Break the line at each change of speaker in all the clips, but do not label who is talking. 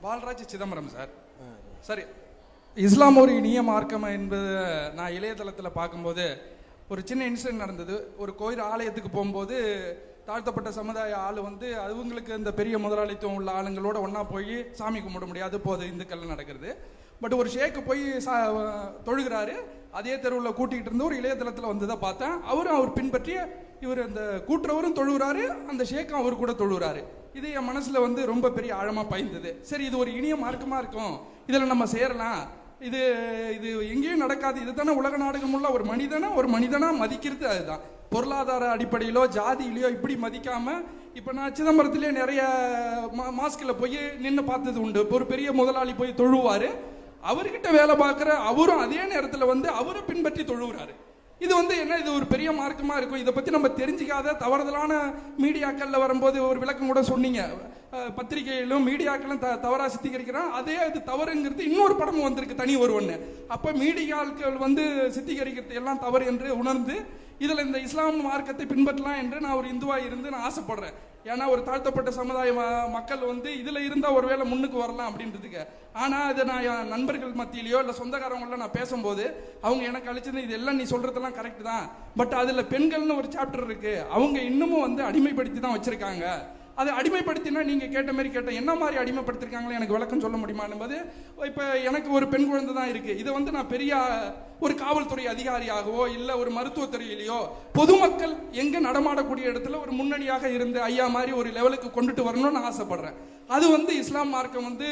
Palraj Chidambaram sir. சரி, இஸ்லாம் ஒரு இனிய மார்க்கம் என்பது நான் இளையதளத்தில் பார்க்கும்போது ஒரு சின்ன இன்சிடென்ட் நடந்தது. ஒரு கோயில் ஆலயத்துக்கு போகும்போது தாழ்த்தப்பட்ட சமுதாய ஆள் வந்து அவங்களுக்கு இந்த பெரிய முதலாளித்துவம் உள்ள ஆளுங்களோட ஒன்றா போய் சாமி கும்பிட முடியாது, போது இந்துக்கள் நடக்கிறது. பட் ஒரு ஷேக்கு போய் தொழுகிறாரு. அதே தெருவில் கூட்டிகிட்டு இருந்து ஒரு இளையதளத்தில் வந்து தான் பார்த்தேன். அவர் பின்பற்றி இவர் அந்த கூட்டுறவரும் தொழுகிறாரு, அந்த ஷேக்கும் அவர் கூட தொழுகிறாரு. இது என் மனசில் வந்து ரொம்ப பெரிய ஆழமாக பயந்தது. சரி, இது ஒரு இனிய மார்க்கமாக இருக்கும், இதில் நம்ம சேரலாம். இது இது எங்கேயும் நடக்காது. இது தானே உலக நாடுகமுள்ள ஒரு மனிதனா மதிக்கிறது. அதுதான் பொருளாதார அடிப்படையிலோ ஜாதியிலையோ இப்படி மதிக்காம. இப்போ நான் சிதம்பரத்திலே நிறைய மாஸ்கில் போய் நின்று பார்த்தது உண்டு. ஒரு பெரிய முதலாளி போய் தொழுவார், அவர்கிட்ட வேலை பார்க்குற அவரும் அதே நேரத்தில் வந்து அவரை பின்பற்றி தொழுகிறாரு. இது வந்து என்ன, இது ஒரு பெரிய மார்க்கமா இருக்கும். இதை பற்றி நம்ம தெரிஞ்சிக்காத தவறுதலான மீடியாக்களில் வரும்போது ஒரு விளக்கம் கூட சொன்னீங்க. பத்திரிகையிலும் மீடியாக்களும் தவறாக சித்தரிக்கிறான். அதே இது தவறுங்கிறது இன்னொரு படமும் வந்திருக்கு, தனி ஒன்று. அப்போ மீடியாக்கள் வந்து சித்தரிக்கிறது எல்லாம் தவறு என்று உணர்ந்து இதில் இந்த இஸ்லாம் மார்க்கத்தை பின்பற்றலாம் என்று நான் ஒரு இந்துவாக இருந்து நான் ஆசைப்படுறேன். ஏன்னா ஒரு தாழ்த்தப்பட்ட சமுதாய மக்கள் வந்து இதில் இருந்தால் ஒருவேளை முன்னுக்கு வரலாம் அப்படின்றதுக்கு. ஆனால் அதை நான் என் நண்பர்கள் மத்தியிலையோ இல்லை சொந்தக்காரங்கள நான் பேசும்போது அவங்க எனக்கு அழிச்சது இதெல்லாம் நீ சொல்கிறதெல்லாம் கரெக்டு தான், பட் அதில் பெண்கள்னு ஒரு சாப்டர் இருக்குது, அவங்க இன்னமும் வந்து அடிமைப்படுத்தி தான் வச்சுருக்காங்க. அதை அடிமைப்படுத்தினா நீங்கள் கேட்ட மாதிரி என்ன மாதிரி அடிமைப்படுத்திருக்காங்களோ எனக்கு விளக்கம் சொல்ல முடியுமா என்பது. இப்போ எனக்கு ஒரு பெண் குழந்தை தான் இருக்குது. இதை வந்து நான் பெரிய ஒரு காவல்துறை அதிகாரியாகவோ இல்லை ஒரு மருத்துவத்துறையிலையோ பொதுமக்கள் எங்கே நடமாடக்கூடிய இடத்துல ஒரு முன்னணியாக இருந்து ஐயா மாதிரி ஒரு லெவலுக்கு கொண்டுட்டு வரணும்னு நான் ஆசைப்படுறேன். அது வந்து இஸ்லாம் மார்க்கம் வந்து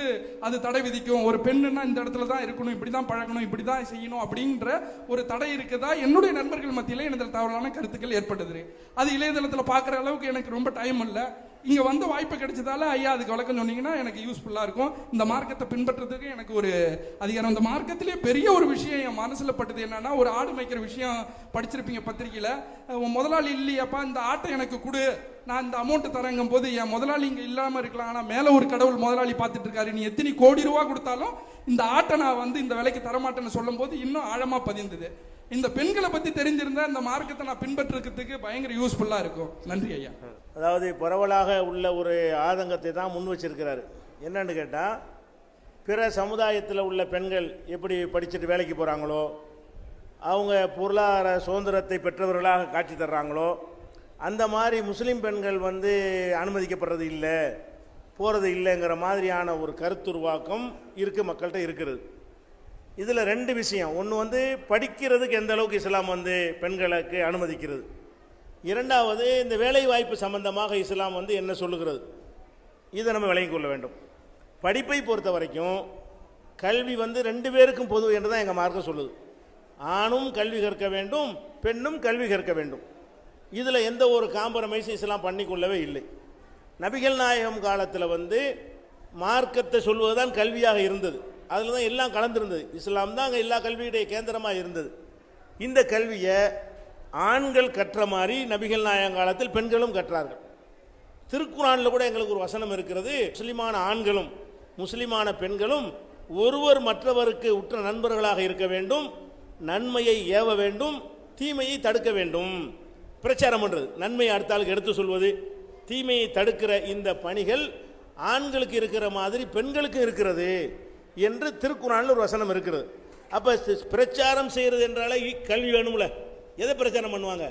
அது தடை விதிக்கும். ஒரு பெண்ணுன்னா இந்த இடத்துல தான் இருக்கணும், இப்படி தான் பழகணும், இப்படி தான் செய்யணும் அப்படின்ற ஒரு தடை இருக்குதா என்னுடைய நண்பர்கள் மத்தியில் எனக்கு தவறான கருத்துக்கள் ஏற்பட்டது. அது இளையதளத்தில் பார்க்குற அளவுக்கு எனக்கு ரொம்ப டைம் இல்லை. இங்கே வந்து வாய்ப்பு கிடைச்சதால ஐயா அதுக்கு விளக்கம் சொன்னீங்கன்னா எனக்கு யூஸ்ஃபுல்லாக இருக்கும். இந்த மார்க்கத்தை பின்பற்றதுக்கு எனக்கு ஒரு அதிகாரம். இந்த மார்க்கத்திலே பெரிய ஒரு விஷயம் என் மனசில் பட்டது என்னன்னா, ஒரு ஆடு மேய்க்கிற விஷயம் படிச்சிருப்பீங்க பத்திரிக்கையில். முதலாளி இல்லையாப்பா, இந்த ஆட்டை எனக்கு கொடு, நான் இந்த அமௌண்ட் தரங்கும் போது என் முதலாளி இங்கே இல்லாமல் இருக்கலாம், ஆனால் மேலே ஒரு கடவுள் முதலாளி பார்த்துட்டு இருக்காரு, நீ எத்தனை கோடி ரூபா கொடுத்தாலும் இந்த ஆட்டை நான் வந்து இந்த விலைக்கு தரமாட்டேன்னு சொல்லும் போது இன்னும் ஆழமாக பதிந்தது. இந்த பெண்களை பற்றி தெரிஞ்சிருந்தா இந்த மார்க்கத்தை நான் பின்பற்றுறதுக்கு பயங்கர யூஸ்ஃபுல்லாக இருக்கும். நன்றி ஐயா.
அதாவது பரவலாக உள்ள ஒரு ஆதங்கத்தை தான் முன் வச்சிருக்கிறாரு. என்னன்னு கேட்டால், பிற சமுதாயத்தில் உள்ள பெண்கள் எப்படி படிச்சுட்டு வேலைக்கு போகிறாங்களோ, அவங்க பொருளாதார சுதந்திரத்தை பெற்றவர்களாக காட்சி தர்றாங்களோ, அந்த மாதிரி முஸ்லீம் பெண்கள் வந்து அனுமதிக்கப்படுறது இல்லை, போகிறது இல்லைங்கிற மாதிரியான ஒரு கருத்துருவாக்கம் இருக்குது, மக்கள்கிட்ட இருக்கிறது. இதில் ரெண்டு விஷயம். ஒன்று வந்து படிக்கிறதுக்கு எந்த அளவுக்கு இஸ்லாம் வந்து பெண்களுக்கு அனுமதிக்கிறது. இரண்டாவது இந்த வேலை வாய்ப்பு சம்பந்தமாக இஸ்லாம் வந்து என்ன சொல்லுகிறது, இதை நம்ம விளங்கிக் கொள்ள வேண்டும். படிப்பை பொறுத்த வரைக்கும் கல்வி வந்து ரெண்டு பேருக்கும் பொது என்று தான் எங்கள் மார்க்கம் சொல்லுது. ஆணும் கல்வி கற்க வேண்டும், பெண்ணும் கல்வி கற்க வேண்டும். இதில் எந்த ஒரு காம்ப்ரமைஸ் இஸ்லாம் பண்ணிக்கொள்ளவே இல்லை. நபிகள் நாயகம் காலத்தில் வந்து மார்க்கத்தை சொல்வதுதான் கல்வியாக இருந்தது. அதில் தான் எல்லாம் கலந்துருந்தது. இஸ்லாம் தான் அங்கே எல்லா கல்வியுடைய கேந்திரமாக இருந்தது. இந்த கல்வியை ஆண்கள் கற்ற மாதிரி நபிகள் நாயகம் காலத்தில் பெண்களும் கற்றார்கள். திருக்குர்ஆனில் கூட எங்களுக்கு ஒரு வசனம் இருக்கிறது, முஸ்லிமான ஆண்களும் முஸ்லிமான பெண்களும் ஒருவர் மற்றவருக்கு உற்ற நண்பர்களாக இருக்க வேண்டும், நன்மையை ஏவ வேண்டும், தீமையை தடுக்க வேண்டும். பிரச்சாரம் பண்ணுறது, நன்மையை அடுத்தாளுக்கு எடுத்து சொல்வது, தீமையை தடுக்கிற இந்த பணிகள் ஆண்களுக்கு இருக்கிற மாதிரி பெண்களுக்கு இருக்கிறது என்று திருக்குர்ஆனில் ஒரு வசனம் இருக்கிறது. அப்போ பிரச்சாரம் செய்கிறது என்றாலே கல்வி வேணும்ல. எதை பிரச்சாரம் பண்ணுவாங்க?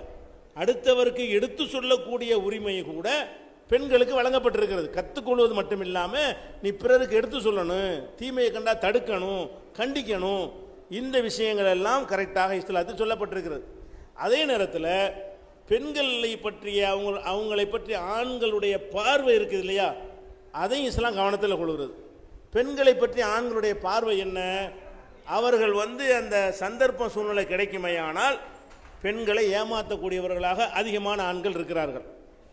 அடுத்தவருக்கு எடுத்து சொல்லக்கூடிய உரிமை கூட பெண்களுக்கு வழங்கப்பட்டிருக்கிறது. கற்றுக்கொள்வது மட்டும் இல்லாமல் நீ பிறருக்கு எடுத்து சொல்லணும், தீமையை கண்டா தடுக்கணும், கண்டிக்கணும். இந்த விஷயங்கள் எல்லாம் கரெக்டாக இஸ்லாத்தில் சொல்லப்பட்டிருக்கிறது. அதே நேரத்தில் பெண்களை பற்றிய அவங்களை பற்றிய ஆண்களுடைய பார்வை இருக்குது இல்லையா, அதையும் இஸ்லாம் கவனத்தில் கொள்கிறது. பெண்களை பற்றி ஆண்களுடைய பார்வை என்ன? அவர்கள் வந்து அந்த சந்தர்ப்ப சூழ்நிலை கிடைக்குமையானால் பெண்களை ஏமாற்றக்கூடியவர்களாக அதிகமான ஆண்கள் இருக்கிறார்கள்.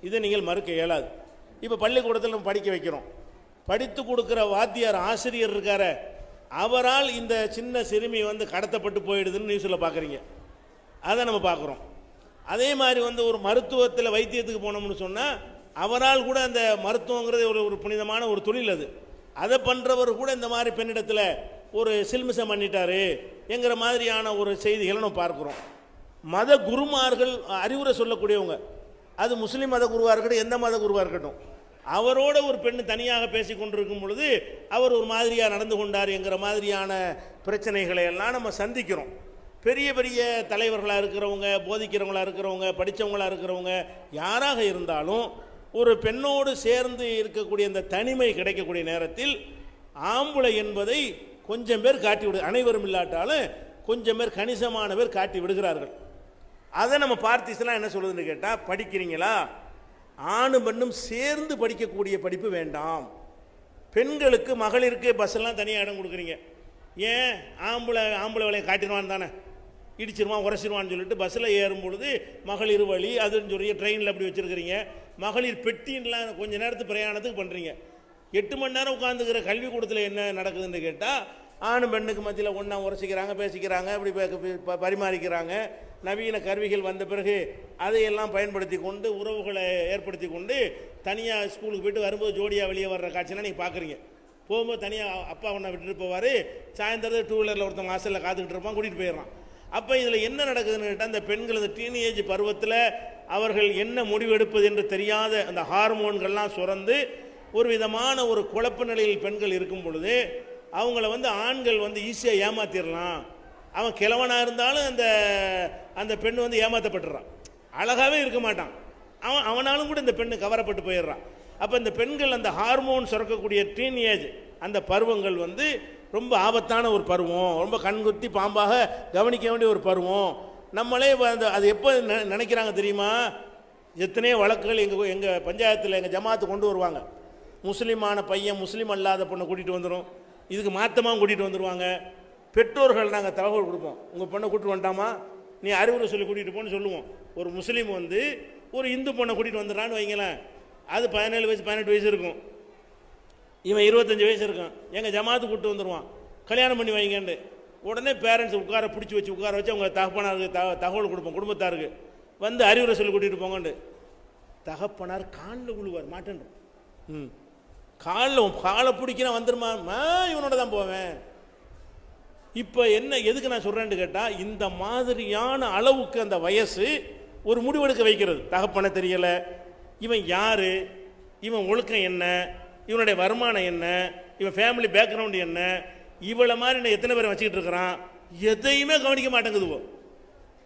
இதை நீங்கள் மறுக்க இயலாது. இப்போ பள்ளிக்கூடத்தில் நம்ம படிக்க வைக்கிறோம், படித்து கொடுக்குற வாத்தியார் ஆசிரியர் இருக்கார, அவரால் இந்த சின்ன சிறுமி வந்து கடத்தப்பட்டு போயிடுதுன்னு நியூஸில் பார்க்குறீங்க, அதை நம்ம பார்க்குறோம். அதே மாதிரி வந்து ஒரு மருத்துவத்தில் வைத்தியத்துக்கு போனோம்னு சொன்னால் அவரால் கூட அந்த மருத்துவங்கிறது ஒரு புனிதமான ஒரு தொழில். அதை பண்ணுறவர் கூட இந்த மாதிரி பெண்ணிடத்தில் ஒரு சில்மிசம் பண்ணிட்டாரு என்கிற மாதிரியான ஒரு செய்திகளை நம்ம பார்க்குறோம். மத குருமார்கள் அறிவுரை சொல்லக்கூடியவங்க, அது முஸ்லீம் மத குருவாக இருக்கட்டும், எந்த மத குருவாக இருக்கட்டும், அவரோட ஒரு பெண் தனியாக பேசி கொண்டிருக்கும் பொழுது அவர் ஒரு மாதிரியாக நடந்து கொண்டார் என்கிற மாதிரியான பிரச்சனைகளை எல்லாம் நம்ம சந்திக்கிறோம். பெரிய பெரிய தலைவர்களாக இருக்கிறவங்க, போதிக்கிறவங்களாக இருக்கிறவங்க, படித்தவங்களாக இருக்கிறவங்க யாராக இருந்தாலும் ஒரு பெண்ணோடு சேர்ந்து இருக்கக்கூடிய இந்த தனிமை கிடைக்கக்கூடிய நேரத்தில் ஆம்பளை என்பதை கொஞ்சம் பேர் காட்டி விடு, அனைவரும் இல்லாட்டாலும் கொஞ்சம் பேர், கணிசமான பேர் காட்டி விடுகிறார்கள். அதை நம்ம பார்த்திஸ்லாம் என்ன சொல்லுதுன்னு கேட்டால், படிக்கிறீங்களா, ஆணும் பெண்ணும் சேர்ந்து படிக்கக்கூடிய படிப்பு வேண்டாம். பெண்களுக்கு மகளிருக்கு பஸ்ஸெல்லாம் தனியாக இடம் கொடுக்குறீங்க. ஏன்? ஆம்பளை வேலையை காட்டிடுவான் தானே, இடிச்சிருவான் உரசிடுவான்னு சொல்லிட்டு பஸ்ஸில் ஏறும் பொழுது மகளிர் வழி அதுன்னு சொல்லி ட்ரெயினில் அப்படி வச்சுருக்கிறீங்க. மகளிர் பெட்டின்லாம் கொஞ்சம் நேரத்துக்கு பிரயாணத்துக்கு பண்ணுறீங்க. 8 மணி நேரம் உட்காந்துக்கிற கல்விக்கூடத்தில் என்ன நடக்குதுன்னு கேட்டால், ஆணும் பெண்ணுக்கு மத்தியில் ஒன்றா உரசிக்கிறாங்க, பேசிக்கிறாங்க, அப்படி பரிமாறிக்கிறாங்க. நவீன கருவிகள் வந்த பிறகு அதையெல்லாம் பயன்படுத்தி கொண்டு உறவுகளை ஏற்படுத்தி கொண்டு தனியாக ஸ்கூலுக்கு போய்ட்டு வரும்போது ஜோடியாக வெளியே வர்ற காட்சியெல்லாம் நீங்கள் பார்க்குறீங்க. போகும்போது தனியாக அப்பா ஒன்றா விட்டுட்டு போவார், சாயந்தரம் 2 வீலரில் ஒருத்தவங்க வாசலில் காத்துக்கிட்டு இருப்பான், கூட்டிகிட்டு போயிடுறான். அப்போ இதில் என்ன நடக்குதுன்னு கேட்டால், அந்த பெண்கள் அந்த டீனேஜ் பருவத்தில் அவர்கள் என்ன முடிவெடுப்பது என்று தெரியாத அந்த ஹார்மோன்கள்லாம் சுரந்து ஒரு விதமான ஒரு குழப்ப நிலையில் பெண்கள் இருக்கும் பொழுது அவங்கள ஆண்கள் ஈஸியாக ஏமாத்திடலாம். அவன் கிழவனாக இருந்தாலும் அந்த பெண் ஏமாற்றப்பட்டுறான். அழகாகவே இருக்க மாட்டான், அவனாலும் கூட இந்த பெண்ணு கவரப்பட்டு போயிடுறான். அப்போ இந்த பெண்கள் அந்த ஹார்மோன் சுரக்கக்கூடிய டீனேஜ் அந்த பருவங்கள் ரொம்ப ஆபத்தான ஒரு பருவம், ரொம்ப கண்குத்தி பாம்பாக கவனிக்க வேண்டிய ஒரு பருவம். நம்மளே அது எப்போ நினைக்கிறாங்க தெரியுமா? எத்தனையோ வழக்குகள் எங்கள் பஞ்சாயத்தில் எங்கள் ஜமாத்து கொண்டு வருவாங்க. முஸ்லீமான பையன் முஸ்லீம் அல்லாத பொண்ணை கூட்டிகிட்டு வந்துடும், இதுக்கு மாற்றமாக கூட்டிகிட்டு வந்துடுவாங்க. பெற்றோர்கள் நாங்கள் தகவல் கொடுப்போம், உங்கள் பொண்ணை கூட்டிட்டு வந்துட்டாமா, நீ அறிவுரை சொல்லி கூட்டிகிட்டு போன்னு சொல்லுவோம். ஒரு முஸ்லீம் ஒரு இந்து பொண்ணை கூட்டிகிட்டு வந்துடுறான்னு வைங்களேன், அது 17 வயசு 18 வயசு இருக்கும், இவன் 25 வயசு இருக்கும். எங்கள் ஜமாத்து கூப்பிட்டு வந்துடுவான், கல்யாணம் பண்ணி வைங்கன்னு. உடனே பேரண்ட்ஸ் பிடிச்சி வச்சு அவங்க தகப்பனாருக்கு தகவல் கொடுப்போம், குடும்பத்தாருக்கு அறிவுரை சொல்லி கூட்டிகிட்டு போங்கண்டு. தகப்பனார் காலில் விழுவார், மாட்டேன் காலை பிடிக்கிறேன் வந்துருமா, இவனோட தான் போவேன். இப்போ என்ன எதுக்கு நான் சொல்கிறேன்னு கேட்டால், இந்த மாதிரியான அளவுக்கு அந்த வயசு ஒரு முடிவெடுக்க வைக்கிறது. தகப்பனை தெரியலை, இவன் யார், இவன் ஒழுக்கம் என்ன, இவனுடைய வருமானம் என்ன, இவன் ஃபேமிலி பேக்ரவுண்டு என்ன, இவளை மாதிரி நான் எத்தனை பேரை வச்சுக்கிட்டு இருக்கிறான், எதையுமே கவனிக்க மாட்டேங்குதுவோ.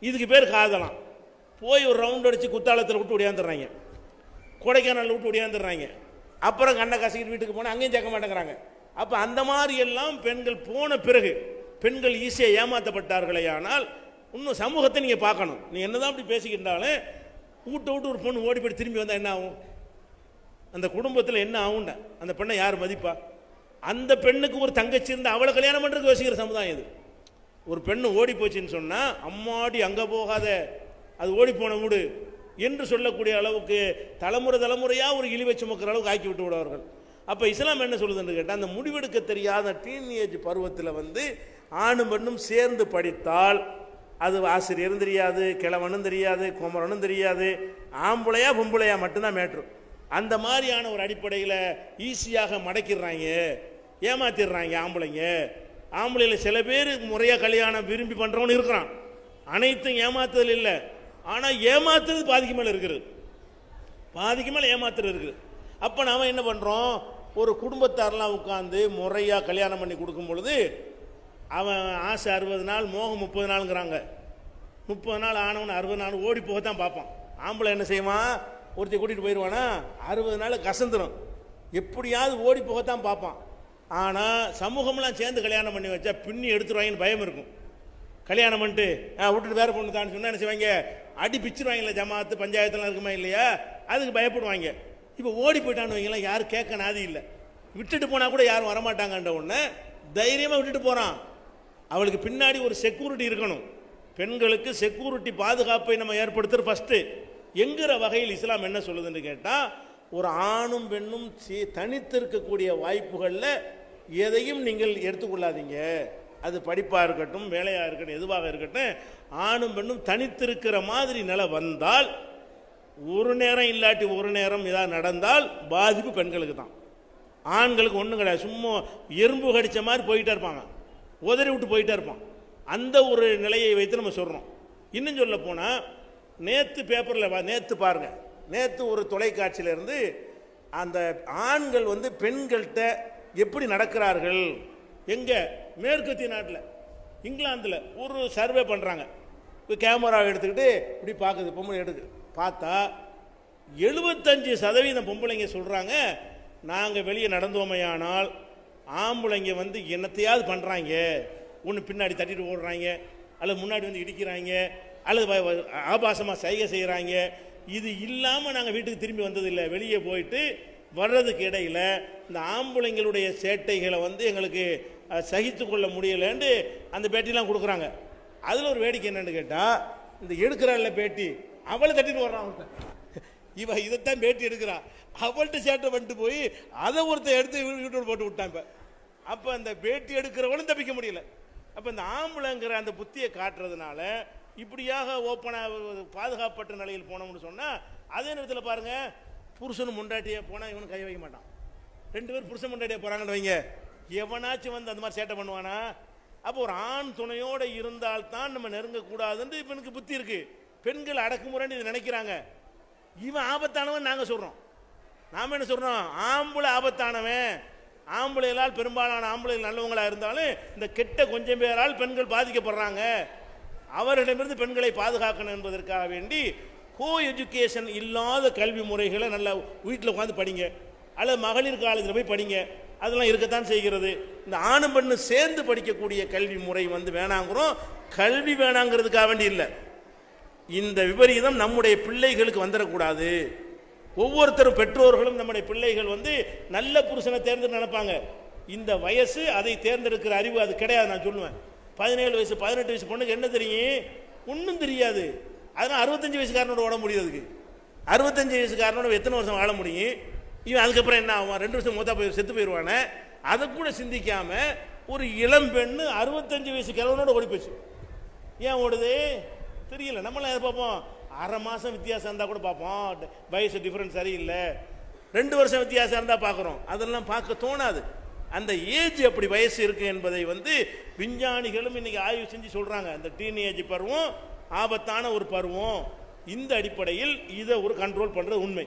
இதுக்கு பேர் காதலாம். போய் ஒரு ரவுண்ட் அடித்து குத்தாலத்தில் விட்டு ஒடியாந்துடுறாங்க, கொடைக்கானலில் விட்டு ஒடியாந்துடுறாங்க. அப்புறம் கண்ணை கசக்கிட்டு வீட்டுக்கு போனால் அங்கேயும் சேர்க்க மாட்டேங்கிறாங்க. அப்போ அந்த மாதிரி எல்லாம் பெண்கள் போன பிறகு பெண்கள் ஈஸியாக ஏமாற்றப்பட்டார்களே. ஆனால் இன்னும் சமூகத்தை நீங்கள் பார்க்கணும். நீ என்னதான் அப்படி பேசிக்கிட்டாலும் விட்டு ஒரு பொண்ணு ஓடி போய் திரும்பி வந்தால் என்ன ஆகும்? அந்த குடும்பத்தில் என்ன ஆகும்டா? அந்த பெண்ணை யார் மதிப்பா? அந்த பெண்ணுக்கு ஒரு தங்கச்சி இருந்து அவளை கல்யாணம் பண்ணுறதுக்கு யோசிக்கிற சமுதாயம் இது. ஒரு பெண்ணு ஓடி போச்சுன்னு சொன்னால், அம்மாடி அங்கே போகாத, அது ஓடி போன வீடு என்று சொல்லக்கூடிய அளவுக்கு தலைமுறையாக ஒரு இழிவை சுமக்கிற அளவுக்கு ஆக்கி விட்டு விடுவார்கள். அப்போ இஸ்லாம் என்ன சொல்லுதுன்னு கேட்டால், அந்த முடிவெடுக்க தெரியாத டீனேஜ் பருவத்தில் ஆணும் பெண்ணும் சேர்ந்து படித்தால் அது ஆசிரியரும் தெரியாது, கிழவனும் தெரியாது, குமரனும் தெரியாது, ஆம்பளையா பொம்பளையா மட்டும்தான் மேட்ரு. அந்த மாதிரியான ஒரு அடிப்படையில் ஈஸியாக மடக்கிடுறாங்க, ஏமாத்திடுறாங்க ஆம்பளைங்க. ஆம்பளையில் சில பேர் முறையாக கல்யாணம் விரும்பி பண்ணுறவனு இருக்கிறான், அனைத்தும் ஏமாத்துதல் இல்லை. ஆனால் ஏமாத்துறது பாதிக்கு மேலே இருக்குது, பாதிக்கு மேலே ஏமாத்துறது இருக்குது. அப்போ நாம் என்ன பண்ணுறோம்? ஒரு குடும்பத்தாரெலாம் உட்காந்து முறையாக கல்யாணம் பண்ணி கொடுக்கும் பொழுது அவன் ஆசை 60 நாள், மோகம் 30 நாளுங்கிறாங்க. 30 நாள் ஆனவன் 60 நாள் ஓடி போகத்தான் பார்ப்பான். ஆம்பளை என்ன செய்வான்? ஒருத்தி கூட்டிகிட்டு போயிடுவானா, 60 நாள் கசந்துடும், எப்படியாவது ஓடி போகத்தான் பார்ப்பான். ஆனால் சமூகம்லாம் சேர்ந்து கல்யாணம் பண்ணி வச்சா பின்னி எடுத்துருவாங்கன்னு பயம் இருக்கும். கல்யாணம் பண்ணிட்டு விட்டுட்டு வேறு பொண்ணு தான் சொன்னால் என்ன செய்வாங்க? அடி பிச்சிருவாங்கல்ல, ஜமாத்து பஞ்சாயத்துலாம் இருக்குமா இல்லையா, அதுக்கு பயப்படுவாங்க. இப்போ ஓடி போயிட்டான்னு வைங்களாம், யாரும் கேட்க நாதி இல்லை. விட்டுட்டு போனால் கூட யாரும் வரமாட்டாங்கன்ற ஒன்று தைரியமாக விட்டுட்டு போகிறான். அவளுக்கு பின்னாடி ஒரு செக்யூரிட்டி இருக்கணும். பெண்களுக்கு செக்யூரிட்டி பாதுகாப்பை நம்ம ஏற்படுத்துகிற ஃபஸ்ட்டு என்கிற வகையில் இஸ்லாம் என்ன சொல்லுதுன்னு கேட்டால், ஒரு ஆணும் பெண்ணும் தனித்திருக்கக்கூடிய வாய்ப்புகளில் எதையும் நீங்கள் எடுத்துக்கொள்ளாதீங்க. அது படிப்பாக இருக்கட்டும், வேலையாக இருக்கட்டும், எதுவாக இருக்கட்டும், ஆணும் பெண்ணும் தனித்திருக்கிற மாதிரி நிலை வந்தால், ஒரு நேரம் இல்லாட்டி ஒரு நேரம் இதாக நடந்தால் பாதிப்பு பெண்களுக்கு தான். ஆண்களுக்கு ஒன்றும் கிடையாது, சும்மா எறும்பு கடித்த மாதிரி போயிட்டே இருப்பாங்க, உதறி விட்டு போயிட்டே இருப்பான். அந்த ஒரு நிலையை வைத்து நம்ம சொல்கிறோம். இன்னும் சொல்ல போனால், நேற்று பேப்பரில் நேற்று பாருங்கள், நேற்று ஒரு தொலைக்காட்சியிலேருந்து அந்த ஆண்கள் வந்து பெண்கள்கிட்ட எப்படி நடக்கிறார்கள். எங்க மேற்கத்திய நாட்டில் இங்கிலாந்தில் ஒரு சர்வே பண்ணுறாங்க. கேமரா எடுத்துக்கிட்டு இப்படி பார்க்குது, பொம்பளை எடுக்கு பார்த்தா 75% பொம்பளைங்க சொல்கிறாங்க, நாங்கள் வெளியே நடந்தோமையானால் ஆம்பளைங்க வந்து என்னத்தையாவது பண்ணுறாங்க. ஒன்று பின்னாடி தட்டிட்டு ஓடுறாங்க, அல்லது முன்னாடி வந்து இடிக்கிறாங்க, அல்லது ஆபாசமாக சைகை செய்கிறாங்க. இது இல்லாமல் நாங்கள் வீட்டுக்கு திரும்பி வந்ததில்லை. வெளியே போயிட்டு வர்றதுக்கு இடையில் இந்த ஆம்பளைங்களுடைய சேட்டைகளை வந்து எங்களுக்கு சகித்து கொள்ள முடியலைன்னு அந்த பேட்டிலாம் கொடுக்குறாங்க. அதில் ஒரு வேடிக்கை என்னன்னு கேட்டால், இந்த எடுக்கிறாள்ல பேட்டி, அவளை தட்டிட்டு வர்றான். இவன் இதைத்தான் பேட்டி எடுக்கிறான், அவள்கிட்ட சேட்டை பண்ணிட்டு போய் அதை ஒருத்தர் எடுத்து யூடியூப் போட்டு விட்டான். இப்போ அப்போ அந்த பேட்டி எடுக்கிறவனும் தப்பிக்க முடியல. அப்போ இந்த ஆம்பளைங்கிற அந்த புத்தியை காட்டுறதுனால இப்படியாக ஓப்பனாக பாதுகாப்பற்ற நிலையில் போனோம்னு சொன்னால், அதே நேரத்தில் பாருங்கள், புருஷனும் முண்டாட்டியே போனால் இவனு கை வைக்க மாட்டான். 2 பேர் புருஷன் முண்டாட்டியே போகிறாங்கன்னு வைங்க, எவனாச்சும் வந்து அந்த மாதிரி சேட்டை பண்ணுவானா? அப்போ ஒரு ஆண் துணையோடு இருந்தால்தான் நம்ம நெருங்கக்கூடாதுன்னு இப்போ எனக்கு புத்தி இருக்கு. பெண்கள் அடக்குமுறைன்னு இது நினைக்கிறாங்க. இவன் ஆபத்தானவன் நாங்கள் சொல்கிறோம். நாம் என்ன சொல்கிறோம்? ஆம்பளை ஆபத்தானவன். ஆம்பளைகளால் பெரும்பாலான ஆம்பளைகள் நல்லவங்களாக இருந்தாலும் இந்த கெட்ட கொஞ்சம் பேரால் பெண்கள் பாதிக்கப்படுறாங்க. அவர்களிடமிருந்து பெண்களை பாதுகாக்கணும் என்பதற்காக வேண்டி கோ எஜுகேஷன் இல்லாத கல்வி முறைகளை நல்லா வீட்டில் உட்காந்து படிங்க, அல்லது மகளிர் காலேஜில் போய் படிங்க. அதெல்லாம் இருக்கத்தான் செய்கிறது. இந்த ஆணும் பெண்ணு சேர்ந்து படிக்கக்கூடிய கல்வி முறை வந்து வேணாங்கிறோம். கல்வி வேணாங்கிறதுக்காக வேண்டி இல்லை. இந்த விபரீதம் நம்முடைய பிள்ளைகளுக்கு வந்துடக்கூடாது. ஒவ்வொருத்தரும் பெற்றோர்களும் நம்முடைய பிள்ளைகள் வந்து நல்ல புருஷனை தேர்ந்தெடுத்து நினைப்பாங்க. இந்த வயசு அதை தேர்ந்தெடுக்கிற அறிவு அது கிடையாது. நான் சொல்லுவேன், 17 வயசு 18 வயசு பொண்ணுக்கு என்ன தெரியும்? ஒன்றும் தெரியாது. அதனால் 65 வயசுக்காரனோட ஓட முடியாதுக்கு. 65 வயசுக்காரனோட எத்தனை வருஷம் வாழ முடியும்? இவன் அதுக்கப்புறம் என்ன ஆகும்? 2 வருஷம் மூத்தா போய் செத்து போயிடுவானே. அதை கூட சிந்திக்காம ஒரு இளம் பெண்ணு 65 வயசு கிழவனோட ஓடி போச்சு. ஏன் ஓடுது தெரியல. நம்மளாம் எதை பார்ப்போம்? அரை மாதம் வித்தியாசம் இருந்தால் கூட பார்ப்போம், வயசு டிஃப்ரென்ஸ் சரியில்லை. 2 வருஷம் வித்தியாசம் இருந்தால் பார்க்குறோம். அதெல்லாம் பார்க்க தோணாது. அந்த ஏஜ் அப்படி வயசு இருக்கு என்பதை வந்து விஞ்ஞானிகளும் இன்னைக்கு ஆய்வு செஞ்சு சொல்றாங்க. அந்த டீனேஜ் பருவம் ஆபத்தான ஒரு பருவம். இந்த அடிப்படையில் இதை ஒரு கண்ட்ரோல் பண்றது உண்மை.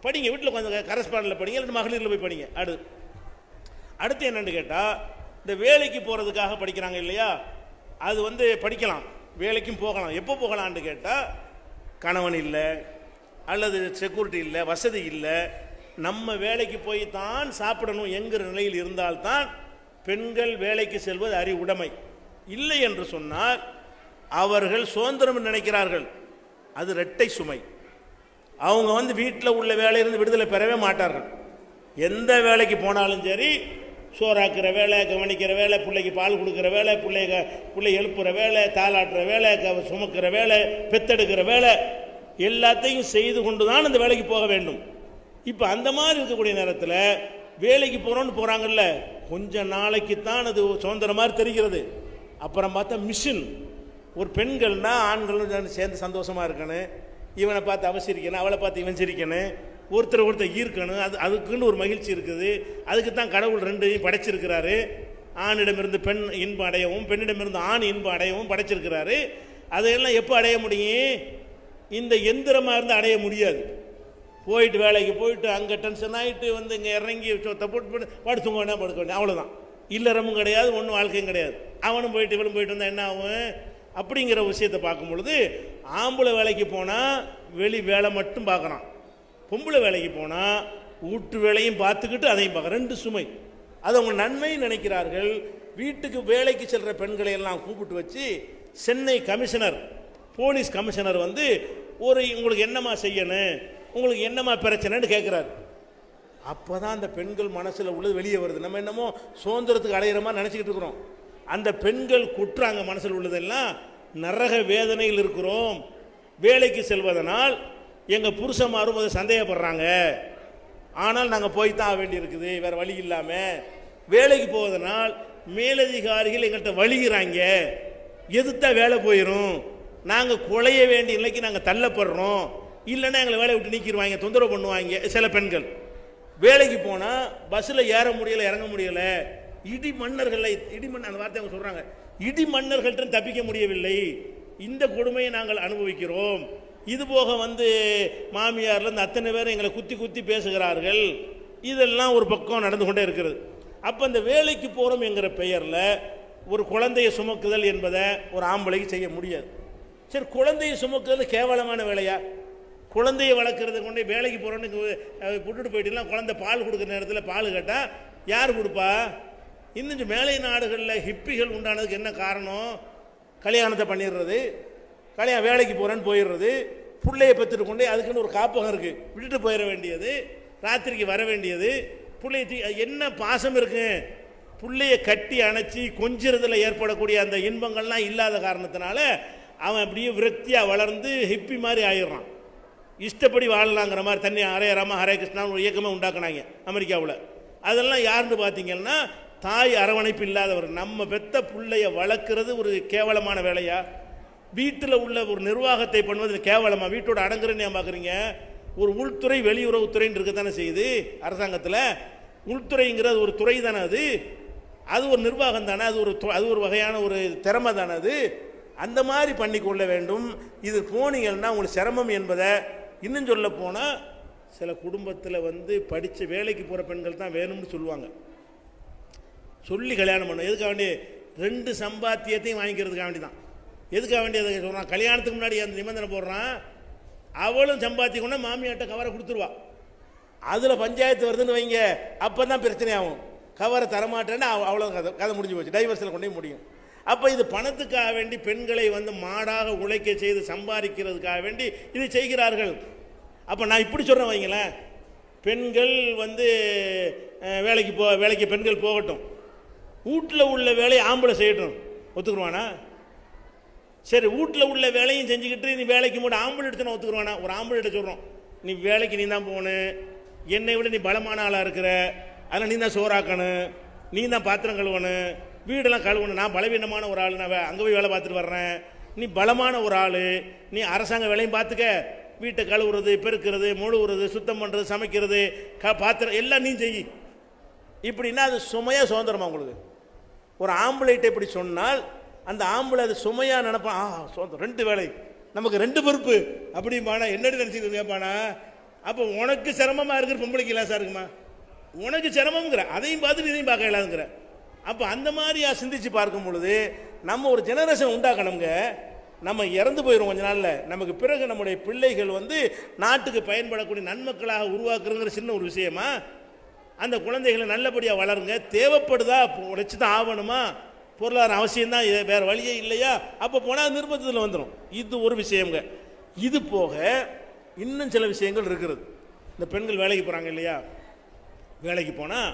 படிங்க, வீட்டில் கொஞ்சம் கரஸ்பாண்டில் படிங்க, இல்லை மகளிரில் போய் படிங்க. அடுத்து என்னன்னு கேட்டால், இந்த வேலைக்கு போகிறதுக்காக படிக்கிறாங்க இல்லையா, அது வந்து படிக்கலாம், வேலைக்கும் போகலாம். எப்போ போகலான்னு கேட்டால், கணவன் இல்லை, அல்லது செக்யூரிட்டி இல்லை, வசதி இல்லை, நம்ம வேலைக்கு போய் தான் சாப்பிடணும் என்கிற நிலையில் இருந்தால்தான் பெண்கள் வேலைக்கு செல்வது அறிவுடைமை. இல்லை என்று சொன்னால் அவர்கள் சுதந்திரம் நினைக்கிறார்கள். அது இரட்டை சுமை. அவங்க வந்து வீட்டில் உள்ள வேலையிலிருந்து விடுதலை பெறவே மாட்டார்கள். எந்த வேலைக்கு போனாலும் சரி, சோறாக்குற வேலை, கவனிக்கிற வேலை, பிள்ளைக்கு பால் கொடுக்குற வேலை, பிள்ளை எழுப்புற வேலை, தாளாட்டுற வேலை, சுமக்கிற வேலை, பெத்தெடுக்கிற வேலை, எல்லாத்தையும் செய்து கொண்டு தான் அந்த வேலைக்கு போக வேண்டும். இப்போ அந்த மாதிரி இருக்கக்கூடிய நேரத்தில் வேலைக்கு போகிறோன்னு போகிறாங்கல்ல, கொஞ்ச நாளைக்கு தான் அது சுதந்திர மாதிரி தெரிகிறது. அப்புறம் பார்த்தா மிஷின். ஒரு பெண்கள்னா ஆண்களும் சேர்ந்து சந்தோஷமாக இருக்கணும், இவனை பார்த்து அவ சிரிக்கணும், அவளை பார்த்து இவன் சிரிக்கணும், ஒருத்தர் ஈர்க்கணும். அதுக்குன்னு ஒரு மகிழ்ச்சி இருக்குது. அதுக்கு தான் கடவுள் 2ஐயும் படைச்சிருக்கிறாரு. ஆணிடமிருந்து பெண் இன்பம் அடையவும், பெண்ணிடமிருந்து ஆண் இன்பம் அடையவும் படைச்சிருக்கிறாரு. அதையெல்லாம் எப்போ அடைய முடியும்? இந்த எந்திரமாக இருந்து அடைய முடியாது. போயிட்டு வேலைக்கு போயிட்டு அங்கே டென்ஷன் ஆகிட்டு வந்து இங்கே இறங்கி போட்டு படுத்துங்க வேணா படுக்க வேண்டிய அவ்வளோதான். இல்லறமும் கிடையாது, ஒன்றும் வாழ்க்கையும் கிடையாது. அவனும் போயிட்டு இவனும் போயிட்டு வந்தால் என்ன ஆகும்? அப்படிங்கிற விஷயத்தை பார்க்கும் பொழுது ஆம்பளை வேலைக்கு போனால் வெளி வேலை மட்டும் பார்க்குறான், பொம்பளை வேலைக்கு போனால் வீட்டு வேலையும் பார்த்துக்கிட்டு அதையும் பார்க்க 2 சுமை. அது அவங்க நன்மைன்னு நினைக்கிறார்கள். வீட்டுக்கு வேலைக்கு செல்கிற பெண்களை எல்லாம் கூப்பிட்டு வச்சு சென்னை கமிஷனர், போலீஸ் கமிஷனர் வந்து உங்களுக்கு என்னமா செய்யணும், உங்களுக்கு என்னமா பிரச்சனைன்னு கேட்குறாரு. அப்போ தான் அந்த பெண்கள் மனசில் உள்ளது வெளியே வருது. நம்ம என்னமோ சுதந்திரத்துக்கு அடையிற மாதிரி நினச்சிக்கிட்டு இருக்கிறோம். அந்த பெண்கள் குற்றாங்க மனசில் உள்ளதெல்லாம் நரக வேதனையில் இருக்கிறோம். வேலைக்கு செல்வதனால் எங்கள் புருஷமாரும் அதை சந்தேகப்படுறாங்க, ஆனால் நாங்கள் போய் தான் ஆக வேண்டி இருக்குது, வேறு வழி இல்லாமல். வேலைக்கு போவதனால் மேலதிகாரிகள் எங்கள்கிட்ட வலிகிறாங்க, எதுத்தா வேலை போயிடும், நாங்கள் குலைய வேண்டிய நிலைக்கு நாங்கள் தள்ளப்படுறோம், இல்லைன்னா எங்களை வேலையை விட்டு நீக்கிடுவாங்க, தொந்தரவு பண்ணுவாங்க. சில பெண்கள் வேலைக்கு போனால் பஸ்ஸில் ஏற முடியலை, இறங்க முடியலை, அந்த வார்த்தை அவங்க சொல்கிறாங்க, இடி மன்னர்கள்ட்ட தப்பிக்க முடியவில்லை, இந்த கொடுமையை நாங்கள் அனுபவிக்கிறோம். இது போக வந்து மாமியார்லேருந்து அத்தனை பேர் எங்களை குத்தி குத்தி பேசுகிறார்கள். இதெல்லாம் ஒரு பக்கம் நடந்து கொண்டே இருக்கிறது. அப்போ இந்த வேலைக்கு போகிறோம் என்கிற பெயரில் ஒரு குழந்தையை சுமக்குதல் என்பதை ஒரு ஆம்பளைக்கு செய்ய முடியாது. சரி, குழந்தையை சுமக்குதல் கேவலமான வேலையா? குழந்தையை வளர்க்குறத கொண்டு வேலைக்கு போகிறோன்னு விட்டுட்டு போயிட்டீங்கன்னா குழந்தை பால் கொடுக்குற நேரத்தில் பால் கேட்டால் யார் கொடுப்பா? இன்னும் மேலை நாடுகளில் ஹிப்பிகள் உண்டானதுக்கு என்ன காரணம்? கல்யாணத்தை பண்ணிடுறது, கல்யாணம் வேலைக்கு போகிறேன்னு போயிடுறது, பிள்ளையை பெற்றுட்டு கொண்டு அதுக்குன்னு ஒரு காப்பகம் இருக்குது, விட்டுட்டு போயிட வேண்டியது, ராத்திரிக்கு வர வேண்டியது, பிள்ளைய என்ன பாசம் இருக்கு? பிள்ளையை கட்டி அணைச்சி கொஞ்சிறதுல ஏற்படக்கூடிய அந்த இன்பங்கள்லாம் இல்லாத காரணத்தினால அவன் அப்படியே விரக்தியாக வளர்ந்து ஹிப்பி மாதிரி ஆயிடுறான். இஷ்டப்படி வாழலாங்கிற மாதிரி தண்ணி ஹரே ராமா ஹரே கிருஷ்ணா ஒரு இயக்கமே உண்டாக்குனாங்க அமெரிக்காவில். அதெல்லாம் யாருன்னு பார்த்தீங்கன்னா தாய் அரவணைப்பு இல்லாதவர். நம்ம பெத்த பிள்ளைய வளர்க்குறது ஒரு கேவலமான வேலையா? வீட்டில் உள்ள ஒரு நிர்வாகத்தை பண்ணுவது கேவலமா? வீட்டோட அடங்குறேன்னு ஏன் பார்க்குறீங்க? ஒரு உள்துறை வெளியுறவுத்துறைன்னு இருக்கத்தானே செய்யுது அரசாங்கத்தில். உள்துறைங்கிறது ஒரு துறை தானே, அது ஒரு நிர்வாகம் தானே, அது ஒரு வகையான ஒரு திறமை தானே அது. அந்த மாதிரி பண்ணிக்கொள்ள வேண்டும். இது போனீங்கன்னா உங்களுக்கு சிரமம் என்பதை இன்னும் சொல்ல போனால் சில குடும்பத்தில் வந்து படித்த வேலைக்கு போகிற பெண்கள் தான் வேணும்னு சொல்லுவாங்க. சொல்லி கல்யாணம் பண்ண எதுக்காக வேண்டி? 2 சம்பாத்தியத்தையும் வாங்கிக்கிறதுக்காக வேண்டி தான். எதுக்காக வேண்டி அதை சொல்கிறான்? கல்யாணத்துக்கு முன்னாடி அந்த நிபந்தனை போடுறான். அவளும் சம்பாத்திக்கொண்டா மாமியாட்ட கவரை கொடுத்துருவா. அதில் பஞ்சாயத்து வருதுன்னு வைங்க, அப்போ தான் பிரச்சனை ஆகும். கவரை தரமாட்டேன்னா அவ்வளோ கதை முடிஞ்சு போச்சு, டைவர்ஸில் கொண்டே முடியும். அப்போ இது பணத்துக்காக வேண்டி பெண்களை வந்து மாடாக உழைக்க செய்து சம்பாதிக்கிறதுக்காக வேண்டி இது செய்கிறார்கள். அப்போ நான் இப்படி சொல்கிறேன் வைங்களேன், பெண்கள் வந்து வேலைக்கு பெண்கள் போகட்டும், வீட்டில் உள்ள வேலையை ஆம்பளை செய்யட்டும், ஒத்துக்குருவானா? சரி, வீட்டில் உள்ள வேலையும் செஞ்சுக்கிட்டு நீ வேலைக்கு மட்டும் ஆம்பளை எடுத்துனா ஒத்துக்குருவானா? ஒரு ஆம்பளை எடுத்து சொல்கிறோம், நீ வேலைக்கு நீ தான் போகணும், என்னை விட நீ பலமான ஆளாக இருக்கிற, அதனால் நீ தான் சோறாக்கணும், நீ தான் பாத்திரம் கழுவணும், வீடெல்லாம் கழுவணும், நான் பலவீனமான ஒரு ஆள், நான் அங்கே போய் வேலை பார்த்துட்டு வர்றேன், நீ பலமான ஒரு ஆள், நீ அரசாங்க வேலையும் பார்த்துக்க, வீட்டை கழுவுறது, பெருக்கிறது, மொழுவுறது, சுத்தம் பண்ணுறது, சமைக்கிறது, பாத்திரம் எல்லாம் நீ செய். இப்படின்னா அது சுமையாக சுதந்திரமா உங்களுக்கு? ஒரு ஆம்பளைகிட்ட இப்படி சொன்னால் அந்த ஆம்பளை அது சுமையாக நினைப்பான். சுதந்திரம், 2 வேலை, நமக்கு 2 பொறுப்பு அப்படிம்பானா? என்னடி நினச்சிட்டு கேட்பானா? அப்போ உனக்கு சிரமமாக இருக்கிற பொம்பளைக்கு இல்லாசா இருக்குமா? உனக்கு சிரமங்கிற அதையும் பார்த்துட்டு இதையும் பார்க்க இல்லாதுங்கிற. அப்போ அந்த மாதிரியா சிந்திச்சு பார்க்கும் பொழுது நம்ம ஒரு ஜெனரேஷன் உண்டாக்கணுங்க. நம்ம இறந்து போயிடும் கொஞ்ச நாளில். நமக்கு பிறகு நம்முடைய பிள்ளைகள் வந்து நாட்டுக்கு பயன்படக்கூடிய நன்மக்களாக உருவாக்குறங்கிற சின்ன ஒரு விஷயமா? அந்த குழந்தைகளை நல்லபடியாக வளருங்க. தேவைப்படுதா உழைச்சி தான் ஆகணுமா? பொருளாதார அவசியம்தான், வேறு வழியே இல்லையா? அப்போ போனால் நிர்பந்தத்தில் வந்துடும். இது ஒரு விஷயங்க. இது போக இன்னும் சில விஷயங்கள் இருக்கிறது. இந்த பெண்கள் வேலைக்கு போகிறாங்க இல்லையா? வேலைக்கு போனால்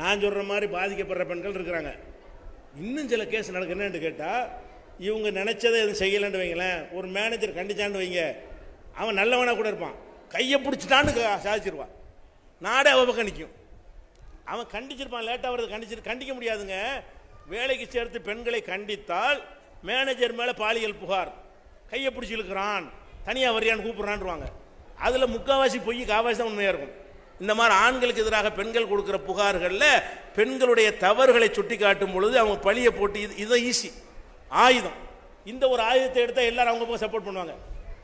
நான் சொல்கிற மாதிரி பாதிக்கப்படுற பெண்கள் இருக்கிறாங்க. இன்னும் சில கேஸ் நடக்கு. என்னன்னு கேட்டால், இவங்க நினச்சதை எதுவும் செய்யலைன்னு வைங்களேன், ஒரு மேனேஜர் கண்டிச்சான்னு வைங்க, அவன் நல்லவனாக கூட இருப்பான், கையை பிடிச்சிட்டான்னு சாதிச்சிருவான், நாடே அவ பக்கம் நிற்கும். அவன் கண்டிச்சிருப்பான், லேட்டாக வருது, கண்டிக்க முடியாதுங்க. வேலைக்கு சேர்த்து பெண்களை கண்டித்தால் மேனேஜர் மேலே பாலியல் புகார், கையை பிடிச்சி இழுக்கிறான், தனியாக வரியான்னு கூப்பிட்றான்ருவாங்க. அதில் முக்கால்வாசி பொய், காவாசி தான் உண்மையாக இருக்கும். இந்த மாதிரி ஆண்களுக்கு எதிராக பெண்கள் கொடுக்குற புகார்களில் பெண்களுடைய தவறுகளை சுட்டி காட்டும் பொழுது அவங்க பழியை போட்டு இதை ஈஸி ஆயுதம். இந்த ஒரு ஆயுதத்தை எடுத்தால் எல்லாரும் அவங்க போய் சப்போர்ட் பண்ணுவாங்க.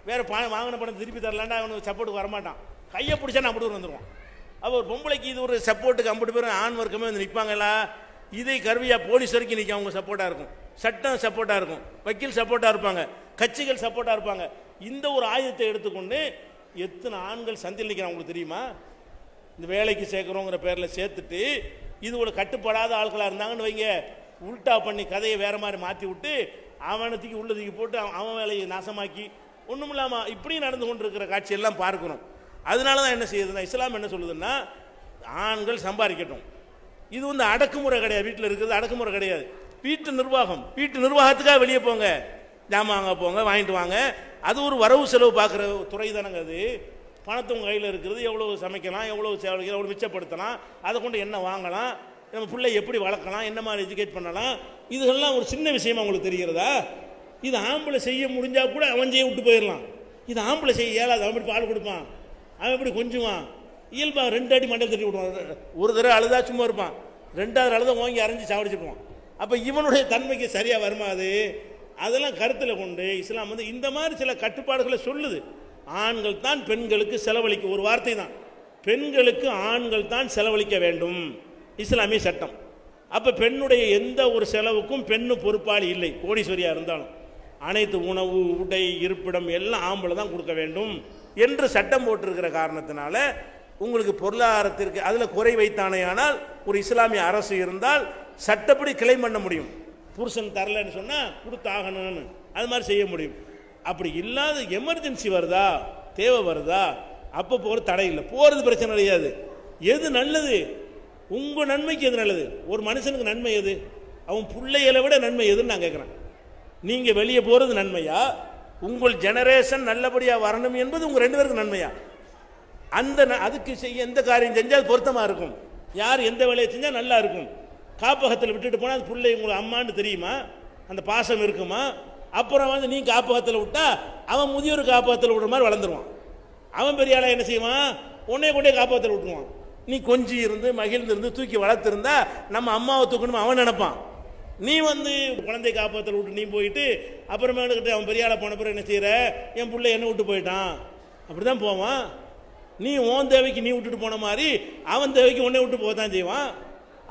வேறு வாங்கின பணம் திருப்பி தரலான்னா அவனுக்கு சப்போர்ட்டுக்கு வரமாட்டான், கையை பிடிச்சா நான் அப்படி வந்துடுவான். அப்போ ஒரு பொம்பளைக்கு இது ஒரு சப்போர்ட்டுக்கு 50 பேரும் ஆண் வர்க்கமே வந்து நிற்பாங்களா? இதை கருவியாக போலீஸ் வரைக்கும் நிற்க அவங்க சப்போர்ட்டாக இருக்கும், சட்டம் சப்போர்ட்டாக இருக்கும், வக்கீல் சப்போர்ட்டாக இருப்பாங்க, கட்சிகள் சப்போர்ட்டாக இருப்பாங்க. இந்த ஒரு ஆயுதத்தை எடுத்துக்கொண்டு எத்தனை ஆண்கள் சந்தில் நிற்கிறான் உங்களுக்கு தெரியுமா? இந்த வேலைக்கு சேர்க்குறோங்கிற பேரில் சேர்த்துட்டு இது ஒரு கட்டுப்படாத ஆட்களாக இருந்தாங்கன்னு வைங்க, உல்ட்டா பண்ணி கதையை வேறு மாதிரி மாற்றி விட்டு அவனத்துக்கு உள்ளதுக்கு போட்டு அவன் வேலையை நாசமாக்கி ஒன்றும் இல்லாமல் இப்படியும் நடந்து கொண்டு இருக்கிற காட்சியெல்லாம் பார்க்கணும். அதனால தான் என்ன செய்யுதுன்னா, இஸ்லாம் என்ன சொல்லுதுன்னா, ஆண்கள் சம்பாதிக்கட்டும். இது வந்து அடக்குமுறை கிடையாது, வீட்டில் இருக்கிறது அடக்குமுறை கிடையாது, வீட்டு நிர்வாகம். வீட்டு நிர்வாகத்துக்காக வெளியே போங்க, ஜாமான் வாங்க போங்க, வாங்கிட்டு வாங்க. அது ஒரு வரவு செலவு பார்க்குற துறை தானங்க. அது பணத்தை உங்கள் கையில் இருக்கிறது, எவ்வளோ சமைக்கலாம், எவ்வளோ சேவலிக்கலாம், எவ்வளோ மிச்சப்படுத்தலாம், அதை கொண்டு என்ன வாங்கலாம், நம்ம பிள்ளை எப்படி வளர்க்கலாம், என்ன மாதிரி எஜுகேட் பண்ணலாம், இதெல்லாம் ஒரு சின்ன விஷயமா உங்களுக்கு தெரிகிறதா? இது ஆம்பளை செய்ய முடிஞ்சால் கூட அவன் செய்ய விட்டு போயிடலாம். இது ஆம்பளை செய்ய இயலாது. அவன் எப்படி பால் கொடுப்பான், அவன் எப்படி கொஞ்சுவான்? இயல்பாக 2 அடி மண்டல் தட்டி விடுவான். ஒரு தடவை அழுதா சும்மா இருப்பான், 2வது அழுத வாங்கி அரைஞ்சி சாவடிச்சுக்குவான். அப்போ இவனுடைய தன்மைக்கு சரியாக வருமா? அது அதெல்லாம் கருத்தில் கொண்டு இஸ்லாம் வந்து இந்த மாதிரி சில கட்டுப்பாடுகளை சொல்லுது. ஆண்கள் தான் பெண்களுக்கு செலவழிக்க, ஒரு வார்த்தை தான், பெண்களுக்கு ஆண்கள் தான் செலவழிக்க வேண்டும் இஸ்லாமிய சட்டம். அப்போ பெண்ணுடைய எந்த ஒரு செலவுக்கும் பெண்ணு பொறுப்பாளி இல்லை. கோடீஸ்வரியாக இருந்தாலும் அனைத்து உணவு, உடை, இருப்பிடம் எல்லாம் ஆம்பளை தான் கொடுக்க வேண்டும் என்று சட்டம் போட்டிருக்கிற காரணத்தினால உங்களுக்கு பொருளாதாரத்திற்கு அதில் குறை வைத்தானே. ஆனால் ஒரு இஸ்லாமிய அரசு இருந்தால் சட்டப்படி கிளைம் பண்ண முடியும். புருஷன் தரலன்னு சொன்னால் கொடுத்தாகணும்னு அது மாதிரி செய்ய முடியும். அப்படி இல்லாத எமர்ஜென்சி வருதா, தேவை வருதா, அப்போ போகிற தடை இல்லை, போகிறது பிரச்சனை கிடையாது. எது நல்லது, உங்கள் நன்மைக்கு எது நல்லது? ஒரு மனுஷனுக்கு நன்மை எது? அவன் பிள்ளைகளை விட நன்மை எதுன்னு நான் கேட்குறேன். நீங்கள் வெளியே போகிறது நன்மையா, உங்கள் ஜெனரேஷன் நல்லபடியாக வரணும் என்பது உங்கள் 2 பேருக்கு நன்மையா? அந்த அதுக்கு செய்ய எந்த காரியம் செஞ்சால் பொருத்தமாக இருக்கும், யார் எந்த வேலையை செஞ்சால் நல்லா இருக்கும். காப்பகத்தில் விட்டுட்டு போனால் அது பிள்ளை உங்களுக்கு அம்மான்னு தெரியுமா? அந்த பாசம் இருக்குமா? அப்புறம் வந்து நீ காப்பகத்தில் விட்டா அவன் முதியோர் காப்பகத்தில் விடுற மாதிரி வளர்ந்துருவான். அவன் பெரிய ஆளா என்ன செய்வான்? உன்னைய கொண்டே காப்பகத்தில் விட்டுருவான். நீ கொஞ்சி இருந்து மகிழ்ந்து இருந்து தூக்கி வளர்த்துருந்தா நம்ம அம்மாவை தூக்கணும் அவன் நினைப்பான். நீ வந்து குழந்தை காப்பகத்தில் விட்டு நீ போயிட்டு அப்புறமேட்டுக்கிட்டு அவன் பெரிய ஆளா போன பிறகு என்ன செய்யற? என் பிள்ளை என்ன விட்டு போயிட்டான், அப்படிதான் போவான். நீ உன் தேவைக்கு நீ விட்டுட்டு போன மாதிரி அவன் தேவைக்கு உன்னை விட்டு போதான் செய்வான்.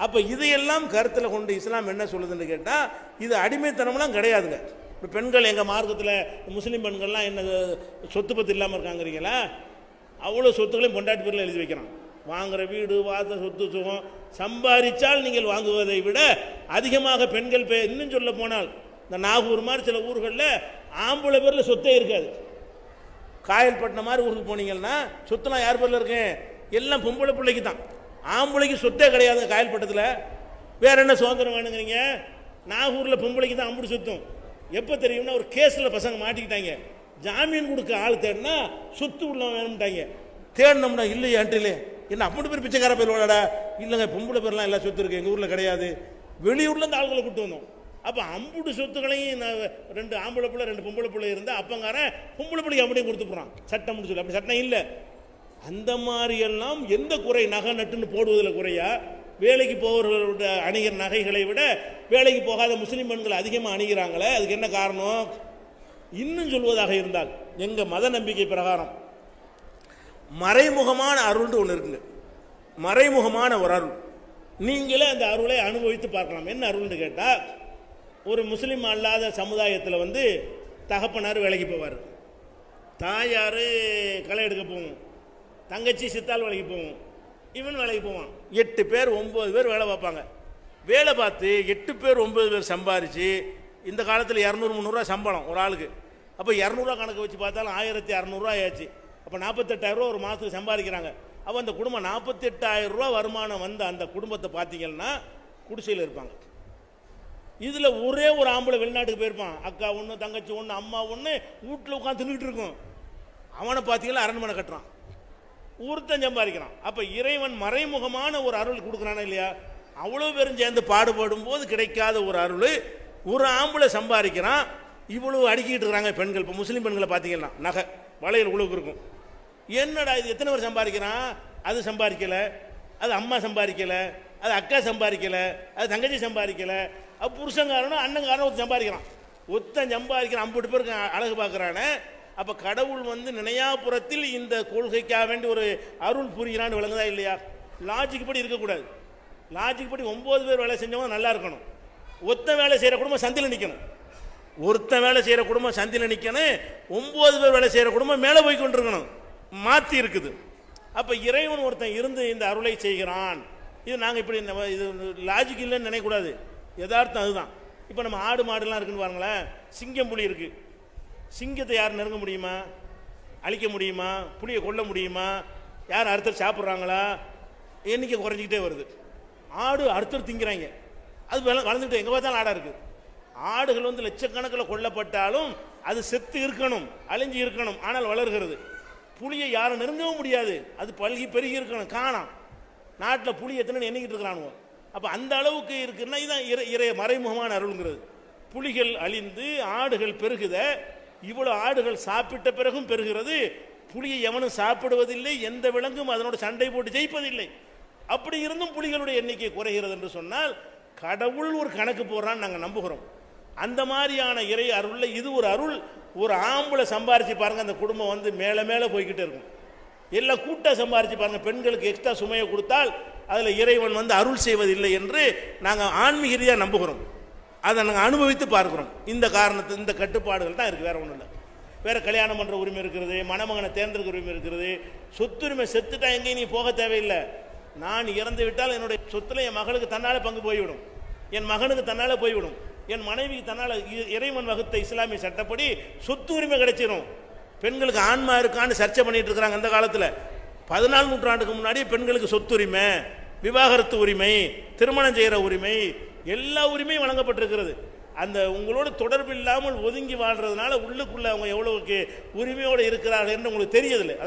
அப்போ இதையெல்லாம் கருத்தில் கொண்டு இஸ்லாம் என்ன சொல்லுதுன்னு கேட்டால், இது அடிமைத்தனம்லாம் கிடையாதுங்க. இப்போ பெண்கள் எங்கள் மார்க்கத்தில் முஸ்லீம் பெண்கள்லாம் என்ன சொத்து பத்து இல்லாமல் இருக்காங்கிறீங்களா? அவ்வளோ சொத்துக்களையும் பொண்டாட்டி பேரில் எழுதி வைக்கிறான். வாங்குகிற வீடு, வாத, சொத்து, சுகம் சம்பாதிச்சால் நீங்கள் வாங்குவதை விட அதிகமாக பெண்கள் இன்னும் சொல்ல போனால் இந்த நாகூர் மாதிரி சில ஊர்களில் ஆம்பளை பேரில் சொத்தே இருக்காது. காயல்பட்டினம் மாதிரி ஊருக்கு போனீங்கன்னா சொத்துலாம் யார் பேரில் இருக்கு? எல்லாம் பொம்பளை பிள்ளைக்கு தான். ஆம்பளைக்கு சொத்தே கிடையாது காயல்பட்டத்தில். வேற என்ன சுதந்திரம் வேணுங்கிறீங்க? நாகூரில் பொம்பளைக்கு தான் அம்புடி சொத்தும். எப்போ தெரியும்னா ஒரு கேஸில் பசங்க மாட்டிக்கிட்டாங்க, ஜாமீன் கொடுக்க ஆள் தேடினா சொத்து உள்ள வேணும்ட்டாங்க. தேடினோம்னா இல்லையான்ட்டு என்ன அப்படி பேர் பிச்சைக்கார பேர் விளாடா? இல்லைங்க, பொம்பளை பேர்லாம் எல்லாம் சொத்து இருக்குது, எங்கள் ஊரில் கிடையாது. வெளியூரில் இருந்து ஆள்களை கூப்பிட்டு வந்தோம். அப்போ அம்புடு சொத்துக்களையும் 2 ஆம்பளை பிள்ளை 2 பொம்பளை பிள்ளை இருந்தால் அப்பங்காரன் பொம்பளை பிள்ளைக்கு அப்படியே கொடுத்து போகிறான். சட்டம் சொல்லி அப்படி சட்டம் இல்லை. அந்த மாதிரியெல்லாம் எந்த குறை? நகை நட்டுன்னு போடுவதில் குறையா? வேலைக்கு போகிறவர்களோட அணிகிற நகைகளை விட வேலைக்கு போகாத முஸ்லீம் பெண்கள் அதிகமாக அணிகிறாங்களே, அதுக்கு என்ன காரணம்? இன்னும் சொல்வதாக இருந்தால் எங்கள் மத நம்பிக்கை பிரகாரம் மறைமுகமான அருள்னு ஒன்று இருக்குங்க. மறைமுகமான ஒரு அருள். நீங்களே அந்த அருளை அனுபவித்து பார்க்கலாம். என்ன அருள்னு கேட்டால், ஒரு முஸ்லீம் அல்லாத சமுதாயத்தில் வந்து தகப்பனார் வேலைக்கு போவார், தாயார் களை எடுக்க போவோம், தங்கச்சி சித்தால் வேலைக்கு போவோம், இவன் வேலைக்கு போவான். 8 பேர் 9 பேர் வேலை பார்ப்பாங்க. வேலை பார்த்து 8 பேர் 9 பேர் சம்பாரித்து இந்த காலத்தில் 200-300 சம்பளம் ஒரு ஆளுக்கு. அப்போ 200 கணக்கு வச்சு பார்த்தாலும் 1600 ஆச்சு. அப்போ 48,000 ஒரு மாதத்துக்கு சம்பாதிக்கிறாங்க. அப்போ அந்த குடும்பம் 48,000 வருமானம் வந்து அந்த குடும்பத்தை பார்த்தீங்கன்னா குடிசையில் இருப்பாங்க. இதில் ஒரே ஒரு ஆம்பளை வெளிநாட்டுக்கு போயிருப்பான். அக்கா ஒன்று, தங்கச்சி ஒன்று, அம்மா ஒன்று, வீட்டில் உட்காந்து தின்னுட்டு இருக்கும். அவனை பார்த்தீங்கன்னா அரண்மனை கட்டுறான், ஊர்த்தம் சம்பாதிக்கிறான். அப்போ இறைவன் மறைமுகமான ஒரு அருள் கொடுக்குறானா இல்லையா? அவ்வளோ பேரும் சேர்ந்து பாடுபடும் போது கிடைக்காத ஒரு அருள் ஒரு ஆம்பளை சம்பாதிக்கிறான். இவ்வளவு அடுக்கிட்டு இருக்கிறாங்க பெண்கள். இப்போ முஸ்லீம் பெண்களை பார்த்தீங்கன்னா நகை வளையல் உழுவுக்கு இருக்கும். என்னடா இது, எத்தனை பேர் சம்பாதிக்கிறான்? அது சம்பாதிக்கலை, அது அம்மா சம்பாதிக்கலை, அது அக்கா சம்பாதிக்கலை, அது தங்கச்சி சம்பாதிக்கலை, அது புருஷங்காரனும் அண்ணங்காரனும் ஒருத்தன் சம்பாதிக்கிறான். ஒருத்தன் சம்பாதிக்கிறான், 50 பேருக்கு அழகு பார்க்குறானே. அப்போ கடவுள் வந்து நினையாபுரத்தில் இந்த கொள்கைக்காக வேண்டி ஒரு அருள் புரிகிறான்னு விளங்குதா இல்லையா? லாஜிக் படி இருக்கக்கூடாது. லாஜிக் படி 9 பேர் வேலை செஞ்சவங்க நல்லா இருக்கணும். ஒத்த வேலை செய்கிற குடும்பம் சந்தியில் நிற்கணும். ஒருத்தன் வேலை செய்கிற குடும்பம் சந்தியில் நிற்கணும். 9 பேர் வேலை செய்கிற குடும்பம் மேலே போய் கொண்டிருக்கணும். மாற்றி இருக்குது. அப்போ இறைவன் ஒருத்தன் இருந்து இந்த அருளை செய்கிறான். இது நாங்கள் இப்படி இது லாஜிக் இல்லைன்னு நினைக்கக்கூடாது. யதார்த்தம் அதுதான். இப்போ நம்ம ஆடு மாடுலாம் இருக்குன்னு பாருங்களேன். சிங்கம் புலி இருக்குது. சிங்கத்தை யார் நெருங்க முடியுமா? அழிக்க முடியுமா? புலியை கொல்ல முடியுமா? யார் அறுத்தர் சாப்பிட்றாங்களா? எண்ணிக்கை குறைஞ்சிக்கிட்டே வருது. ஆடு அறுத்தர் திங்கிறாங்க. அது வளர்ந்துக்கிட்டு எங்கே பார்த்தாலும் ஆடாக இருக்குது. ஆடுகள் வந்து லட்சக்கணக்கில் கொல்லப்பட்டாலும் அது செத்து இருக்கணும், அழிஞ்சு இருக்கணும், ஆனால் வளர்கிறது. புலியை யாரும் நெருங்கவும் முடியாது, அது பல்கி பெருகி இருக்கணும். காணாம் நாட்டில் புலி எத்தனை எண்ணிக்கிட்டு இருக்கிறானுவோ. அப்போ அந்த அளவுக்கு இருக்குன்னா இதுதான் இறை மறைமுகமான அருள்ங்கிறது. புலிகள் அழிந்து ஆடுகள் பெருகுத. இவ்வளோ ஆடுகள் சாப்பிட்ட பிறகும் பெருகிறது. புலியை எவனும் சாப்பிடுவதில்லை, எந்த விலங்கும் அதனோட சண்டை போட்டு ஜெயிப்பதில்லை. அப்படி இருந்தும் புலிகளுடைய எண்ணிக்கை குறைகிறது என்று சொன்னால் கடவுள் ஒரு கணக்கு போடுறான்னு நாங்கள் நம்புகிறோம். அந்த மாதிரியான இறை அருள்ல இது ஒரு அருள். ஒரு ஆம்பளை சம்பாரிச்சு பாருங்க, அந்த குடும்பம் வந்து மேலே மேலே போய்கிட்டே இருக்கும். எல்லாம் கூட்டா சம்பாரிச்சு பாருங்க, பெண்களுக்கு எக்ஸ்ட்ரா சுமையை கொடுத்தால் அதில் இறைவன் வந்து அருள் செய்வதில்லை என்று நாங்கள் ஆன்மீக ரீதியாக நம்புகிறோம். அதை நாங்கள் அனுபவித்து பார்க்கிறோம். இந்த காரணத்து இந்த கட்டுப்பாடுகள் தான் இருக்குது, வேற ஒன்றும் இல்லை. வேற கல்யாணம் பண்ணுற உரிமை இருக்கிறது, மணமகனை தேர்ந்தெடுக்கிற உரிமை இருக்கிறது, சொத்துரிமை செத்துட்டா எங்கேயும் நீ போக தேவையில்லை. நான் இறந்து விட்டால் என்னுடைய சொத்துல என் மகளுக்கு தன்னால பங்கு போய்விடும், என் மகனுக்கு தன்னால போய்விடும், என் மனைவிக்கு தன்னால. இறைவன் வகுத்த இஸ்லாமிய சட்டப்படி சொத்து உரிமை கிடைச்சிடும். பெண்களுக்கு ஆன்மா இருக்கான்னு சர்ச்சை பண்ணிட்டு இருக்கிறாங்க. அந்த காலத்தில் 14 நூற்றாண்டுக்கு முன்னாடி பெண்களுக்கு சொத்துரிமை, விவாகரத்து உரிமை, திருமணம் செய்கிற உரிமை, எல்லா உரிமையும் வழங்கப்பட்டிருக்கிறது. அந்த உங்களோட தொடர்பு இல்லாமல் ஒதுங்கி வாழ்றதுனால உள்ளுக்குள்ள அவங்க எவ்வளவுக்கு உரிமையோடு இருக்கிறார்கள் என்று உங்களுக்கு தெரியதில்லை.